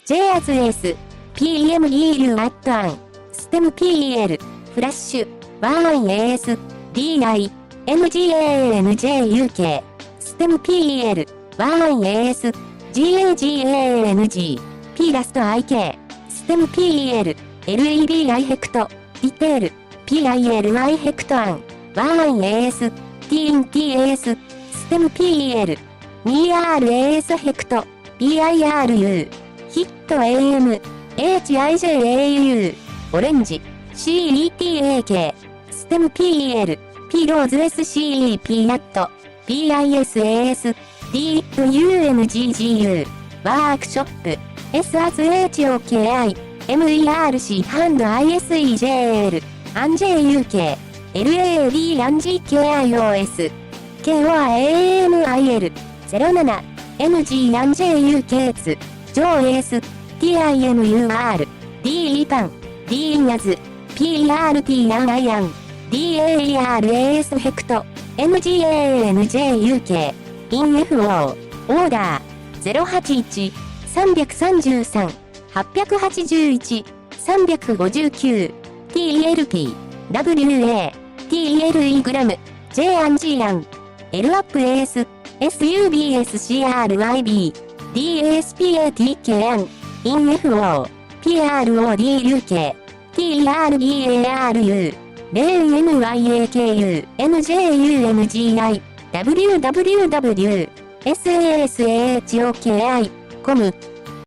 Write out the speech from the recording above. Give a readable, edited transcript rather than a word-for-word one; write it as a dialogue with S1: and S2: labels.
S1: J アズエース、PMEU アットアン、ステム PEL、フラッシュ、1AS、DI、NGANJUK、ステム PEL、1AS、GAGANG、P ラスト IK、ステム PEL、LEDI ヘクト、ディテール、PILI ヘクトアン、1AS、TNTAS、ステム PEL、2RAS ヘクト、PIRU、ヒット AM、HIJAU、オレンジ、CETAK、ステム PEL、P ローズ SCEP ナット、PISAS、DUNGGU、ワークショップ、SAZHOKI、MERC ハンド ISEJL、ANJUK、LADANGKIOS、KOAAMIL、07、MG ANJUK2、JOAS、TIMUR、DE パン、DINAZ、PERT アンアイアン、DAERAS ヘクト、MGANJUK、INFO、オーダー、081、333、881、359、TLP、WA、TLE グラム、J アンジーアン、LAPAS、SUBSCRYB、DASPATK アン、INFO、PRODUK、TRBARU、LNYAKU、NJUMGI、WWW、SASAHOKI、COM、